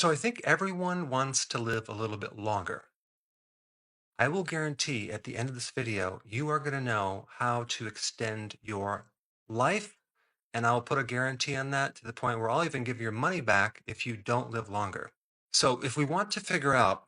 So I think everyone wants to live a little bit longer. I will guarantee at the end of this video, you are going to know how to extend your life. And I'll put a guarantee on that to the point where I'll even give your money back if you don't live longer. So if we want to figure out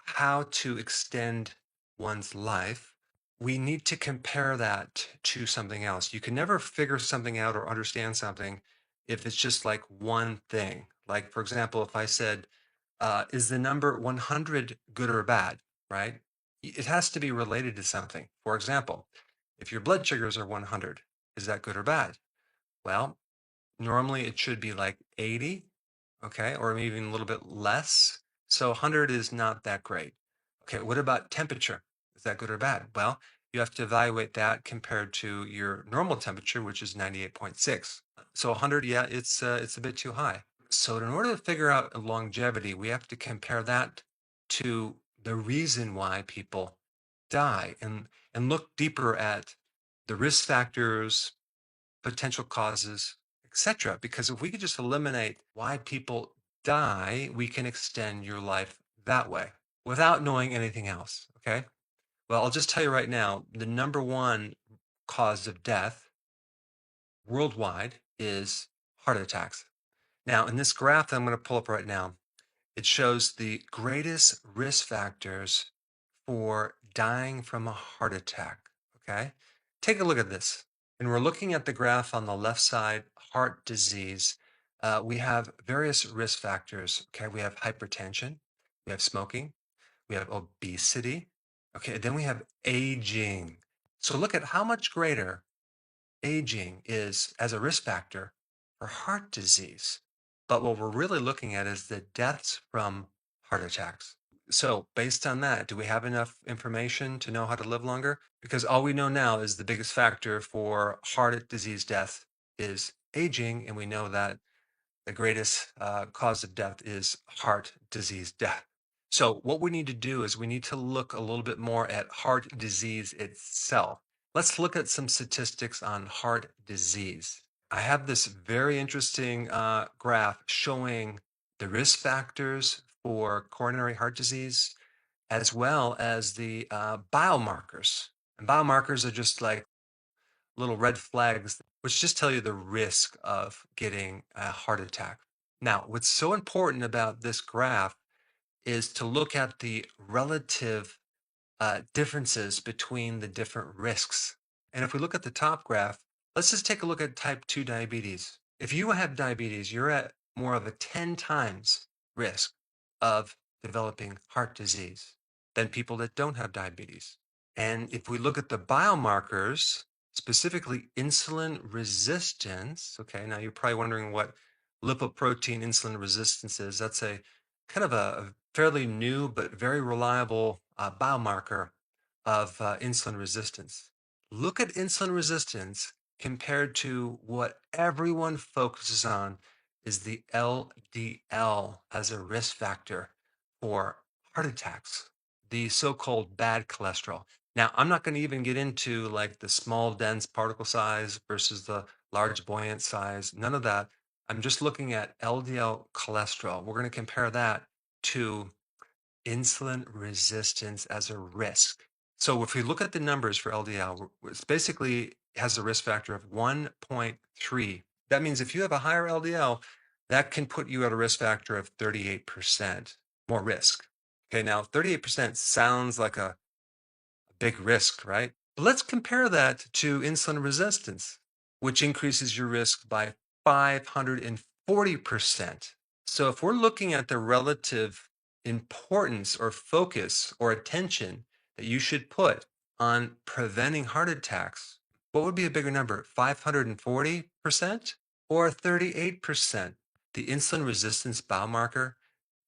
how to extend one's life, we need to compare that to something else. You can never figure something out or understand something if it's just like one thing. Like, for example, if I said, is the number 100 good or bad, right? It has to be related to something. For example, if your blood sugars are 100, is that good or bad? Well, normally it should be like 80, okay, or maybe even a little bit less. So 100 is not that great. Okay, what about temperature? Is that good or bad? Well, you have to evaluate that compared to your normal temperature, which is 98.6. So 100, yeah, it's a bit too high. So in order to figure out longevity, we have to compare that to the reason why people die and look deeper at the risk factors, potential causes, etc. Because if we could just eliminate why people die, we can extend your life that way without knowing anything else. Okay. Well, I'll just tell you right now the number one cause of death worldwide is heart attacks. Now, in this graph that I'm going to pull up right now, it shows the greatest risk factors for dying from a heart attack. Okay. Take a look at this. And we're looking at the graph on the left side, heart disease. We have various risk factors. Okay. We have hypertension, we have smoking, we have obesity. Okay. Then we have aging. So look at how much greater aging is as a risk factor for heart disease. But what we're really looking at is the deaths from heart attacks. So, based on that, do we have enough information to know how to live longer? Because all we know now is the biggest factor for heart disease death is aging, and we know that the greatest cause of death is heart disease death. So, what we need to do is we need to look a little bit more at heart disease itself. Let's look at some statistics on heart disease. I have this very interesting graph showing the risk factors for coronary heart disease as well as the biomarkers. And biomarkers are just like little red flags, which just tell you the risk of getting a heart attack. Now, what's so important about this graph is to look at the relative differences between the different risks. And if we look at the top graph, let's just take a look at type 2 diabetes. If you have diabetes, you're at more of a 10 times risk of developing heart disease than people that don't have diabetes. And if we look at the biomarkers, specifically insulin resistance, okay, now you're probably wondering what lipoprotein insulin resistance is. That's a kind of a fairly new but very reliable biomarker of insulin resistance. Look at insulin resistance compared to what everyone focuses on is the LDL as a risk factor for heart attacks, the so-called bad cholesterol. Now, I'm not going to even get into like the small dense particle size versus the large buoyant size, none of that. I'm just looking at LDL cholesterol. We're going to compare that to insulin resistance as a risk. So if we look at the numbers for LDL, it's basically has a risk factor of 1.3. That means if you have a higher LDL, that can put you at a risk factor of 38% more risk. Okay, now 38% sounds like a big risk, right? But let's compare that to insulin resistance, which increases your risk by 540%. So if we're looking at the relative importance or focus or attention that you should put on preventing heart attacks, what would be a bigger number, 540% or 38%? The insulin resistance biomarker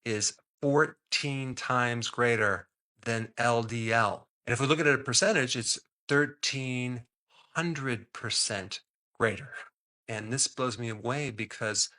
is 14 times greater than LDL. And if we look at it a percentage, it's 1,300% greater. And this blows me away because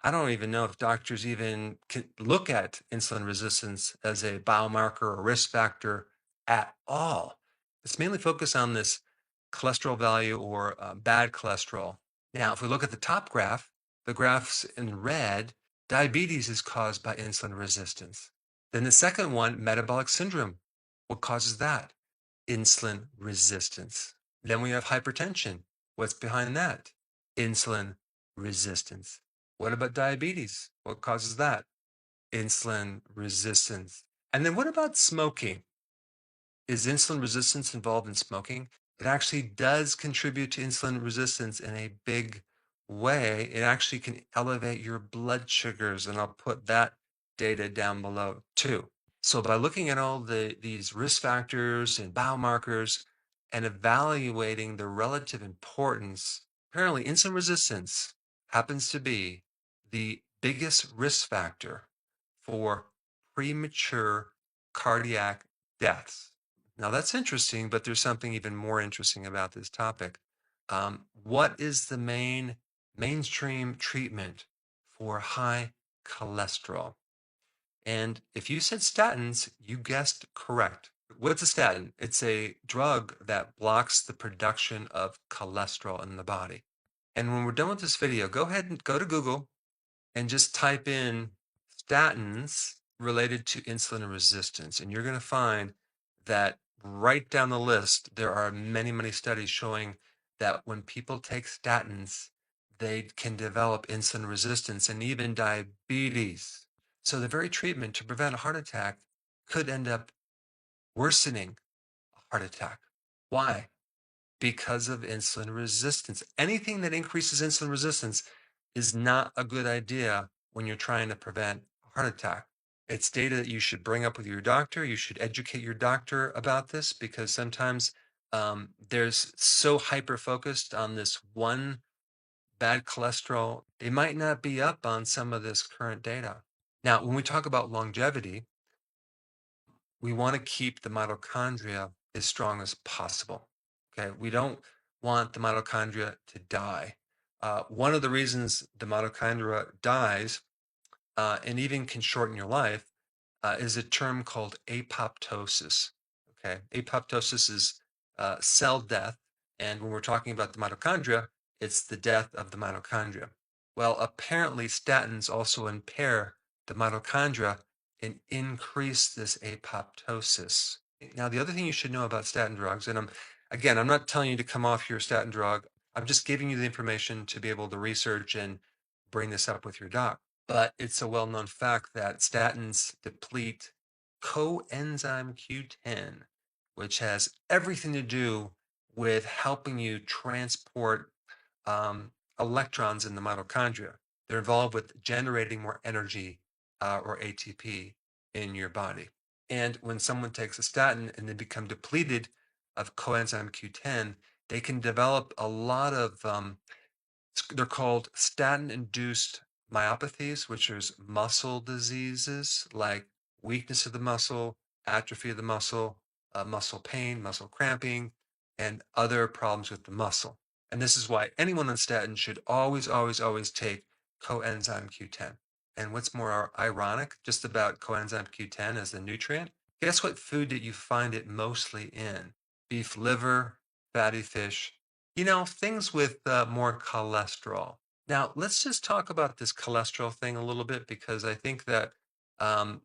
I don't even know if doctors even can look at insulin resistance as a biomarker or risk factor at all. It's mainly focused on this cholesterol value or bad cholesterol. Now, if we look at the top graph, the graphs in red Diabetes is caused by insulin resistance. Then the second one, metabolic syndrome. What causes that? Insulin resistance. Then we have hypertension. What's behind that? Insulin resistance. What about diabetes? What causes that? Insulin resistance. And then what about smoking? Is insulin resistance involved in smoking? It actually does contribute to insulin resistance in a big way. It actually can elevate your blood sugars, and I'll put that data down below too. So by looking at all these risk factors and biomarkers and evaluating the relative importance, apparently insulin resistance happens to be the biggest risk factor for premature cardiac deaths. Now that's interesting, but there's something even more interesting about this topic. What is the mainstream treatment for high cholesterol? And if you said statins, you guessed correct. What's a statin? It's a drug that blocks the production of cholesterol in the body. And when we're done with this video, go ahead and go to Google and just type in statins related to insulin resistance. And you're going to find that right down the list, there are many, many studies showing that when people take statins, they can develop insulin resistance and even diabetes. So the very treatment to prevent a heart attack could end up worsening a heart attack. Why? Because of insulin resistance. Anything that increases insulin resistance is not a good idea when you're trying to prevent a heart attack. It's data that you should bring up with your doctor. You should educate your doctor about this because sometimes there's so hyper focused on this one bad cholesterol, they might not be up on some of this current data. Now, when we talk about longevity, we want to keep the mitochondria as strong as possible. Okay, we don't want the mitochondria to die. One of the reasons the mitochondria dies and even can shorten your life is a term called apoptosis. Okay, apoptosis is cell death, and when we're talking about the mitochondria, it's the death of the mitochondria. Well, apparently statins also impair the mitochondria and increase this apoptosis. Now, the other thing you should know about statin drugs, and I'm not telling you to come off your statin drug. I'm just giving you the information to be able to research and bring this up with your doc. But it's a well-known fact that statins deplete coenzyme Q10, which has everything to do with helping you transport um, electrons in the mitochondria. They're involved with generating more energy or ATP in your body. And when someone takes a statin and they become depleted of coenzyme Q10, they can develop a lot of they're called statin-induced myopathies, which is muscle diseases like weakness of the muscle, atrophy of the muscle pain, muscle cramping, and other problems with the muscle. And this is why anyone on statin should always, always, always take coenzyme Q10. And what's more ironic just about coenzyme Q10 as a nutrient? Guess what food that you find it mostly in? Beef liver, fatty fish, things with more cholesterol. Now, let's just talk about this cholesterol thing a little bit because I think that um,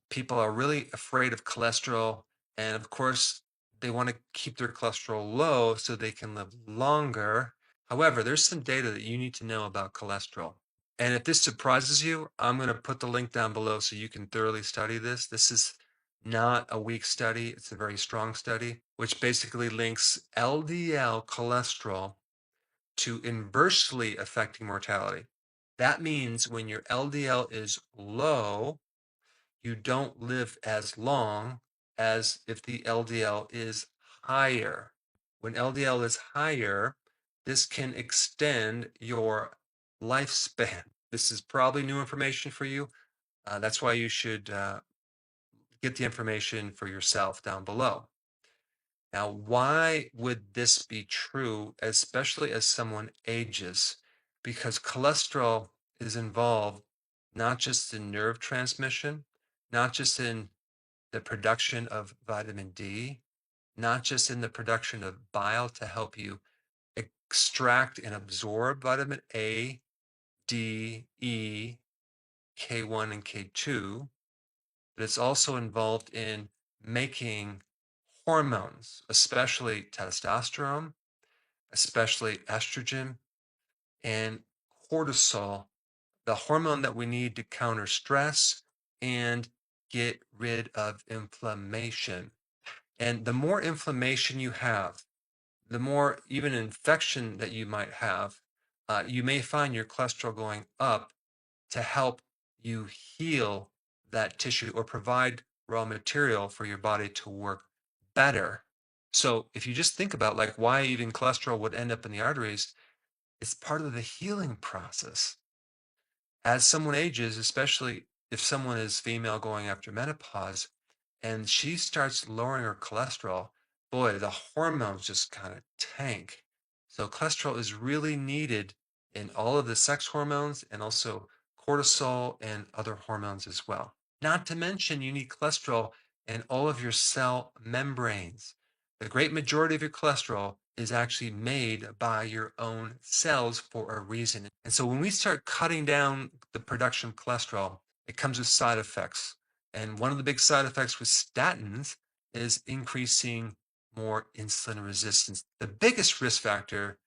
people are really afraid of cholesterol. And of course, they want to keep their cholesterol low so they can live longer. However, there's some data that you need to know about cholesterol. And if this surprises you, I'm going to put the link down below so you can thoroughly study this. This is not a weak study, it's a very strong study, which basically links LDL cholesterol to inversely affecting mortality. That means when your LDL is low, you don't live as long as if the LDL is higher. When LDL is higher, this can extend your lifespan. This is probably new information for you. That's why you should get the information for yourself down below. Now, why would this be true, especially as someone ages? Because cholesterol is involved not just in nerve transmission, not just in the production of vitamin D, not just in the production of bile to help you extract and absorb vitamin A, D, E, K1 and K2, but it's also involved in making hormones, especially testosterone, especially estrogen, and cortisol, the hormone that we need to counter stress and get rid of inflammation. And the more inflammation you have, the more even infection that you might have, you may find your cholesterol going up to help you heal that tissue or provide raw material for your body to work better. So if you just think about like why even cholesterol would end up in the arteries, it's part of the healing process. As someone ages, especially if someone is female going after menopause, and she starts lowering her cholesterol, boy, the hormones just kind of tank. So cholesterol is really needed in all of the sex hormones and also cortisol and other hormones as well. Not to mention, you need cholesterol in all of your cell membranes. The great majority of your cholesterol is actually made by your own cells for a reason. And so when we start cutting down the production of cholesterol, it comes with side effects. And one of the big side effects with statins is increasing more insulin resistance, the biggest risk factor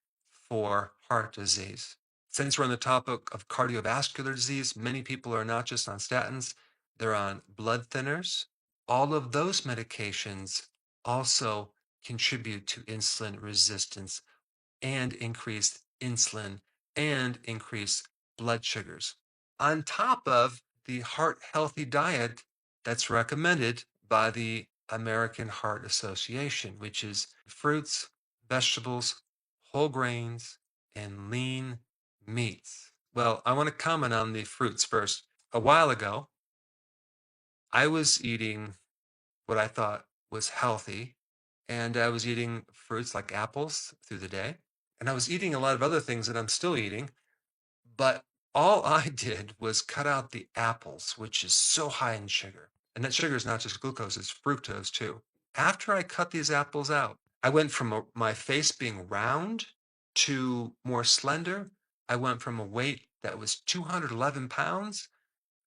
for heart disease. Since we're on the topic of cardiovascular disease, many people are not just on statins, they're on blood thinners. All of those medications also contribute to insulin resistance and increased insulin and increased blood sugars. On top of the heart healthy diet that's recommended by the American Heart Association, which is fruits, vegetables, whole grains, and lean meats. Well, I want to comment on the fruits first. A while ago, I was eating what I thought was healthy, and I was eating fruits like apples through the day. And I was eating a lot of other things that I'm still eating, but all I did was cut out the apples, which is so high in sugar. And that sugar is not just glucose, it's fructose too. After I cut these apples out, I went from my face being round to more slender. I went from a weight that was 211 pounds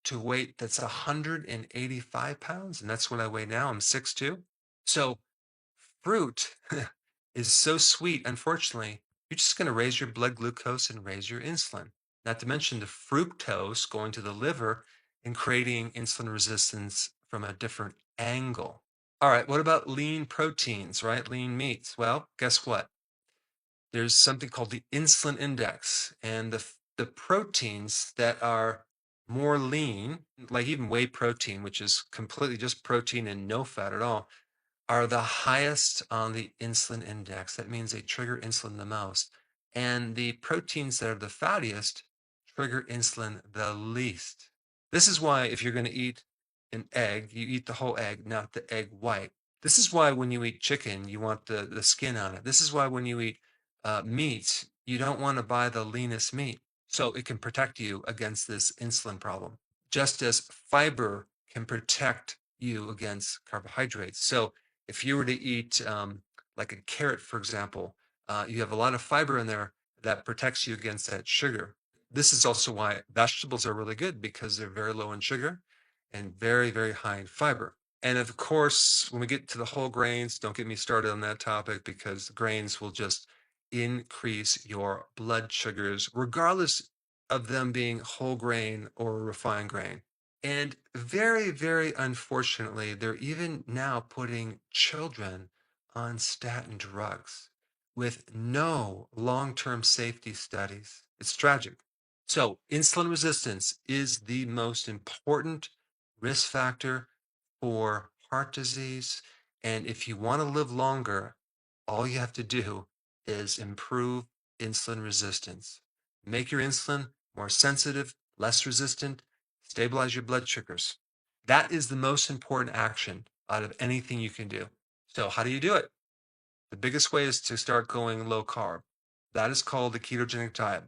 to a weight that's 185 pounds. And that's what I weigh now. I'm 6'2". So fruit is so sweet, unfortunately, you're just going to raise your blood glucose and raise your insulin. Not to mention the fructose going to the liver and creating insulin resistance from a different angle. All right, what about lean proteins, right? Lean meats. Well, guess what? There's something called the insulin index, and the proteins that are more lean, like even whey protein, which is completely just protein and no fat at all, are the highest on the insulin index. That means they trigger insulin the most. And the proteins that are the fattiest trigger insulin the least. This is why if you're going to eat an egg, you eat the whole egg, not the egg white. This is why when you eat chicken, you want the skin on it. This is why when you eat meat, you don't want to buy the leanest meat. So it can protect you against this insulin problem, just as fiber can protect you against carbohydrates. So if you were to eat like a carrot, for example, you have a lot of fiber in there that protects you against that sugar. This is also why vegetables are really good because they're very low in sugar and very, very high in fiber. And of course, when we get to the whole grains, don't get me started on that topic because grains will just increase your blood sugars, regardless of them being whole grain or refined grain. And very, very unfortunately, they're even now putting children on statin drugs with no long-term safety studies. It's tragic. So insulin resistance is the most important risk factor for heart disease. And if you want to live longer, all you have to do is improve insulin resistance. Make your insulin more sensitive, less resistant, stabilize your blood sugars. That is the most important action out of anything you can do. So how do you do it? The biggest way is to start going low carb. That is called the ketogenic diet.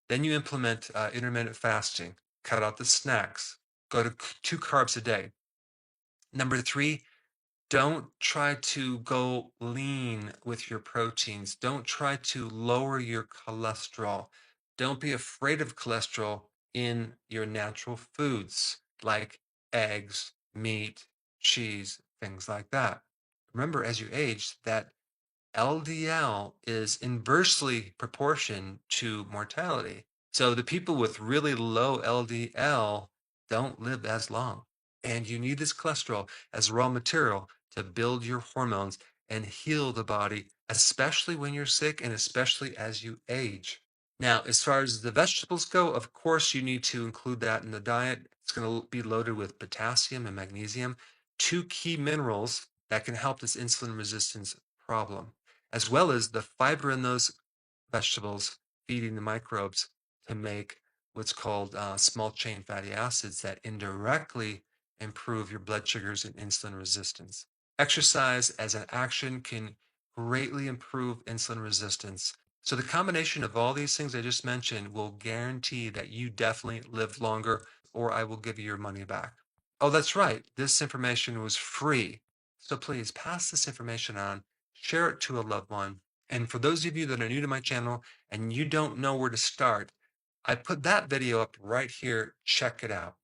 Then you implement intermittent fasting, cut out the snacks, go to 2 carbs a day. Number 3, don't try to go lean with your proteins. Don't try to lower your cholesterol. Don't be afraid of cholesterol. in your natural foods like eggs, meat, cheese, things like that. Remember, as you age, that LDL is inversely proportion to mortality. So the people with really low LDL don't live as long. And you need this cholesterol as raw material to build your hormones and heal the body, especially when you're sick and especially as you age. Now, as far as the vegetables go, of course, you need to include that in the diet. It's going to be loaded with potassium and magnesium, two key minerals that can help this insulin resistance problem, as well as the fiber in those vegetables feeding the microbes to make what's called small chain fatty acids that indirectly improve your blood sugars and insulin resistance. Exercise as an action can greatly improve insulin resistance. So, the combination of all these things I just mentioned will guarantee that you definitely live longer, or I will give you your money back. Oh, that's right. This information was free. So, please pass this information on, share it to a loved one. And for those of you that are new to my channel and you don't know where to start, I put that video up right here. Check it out.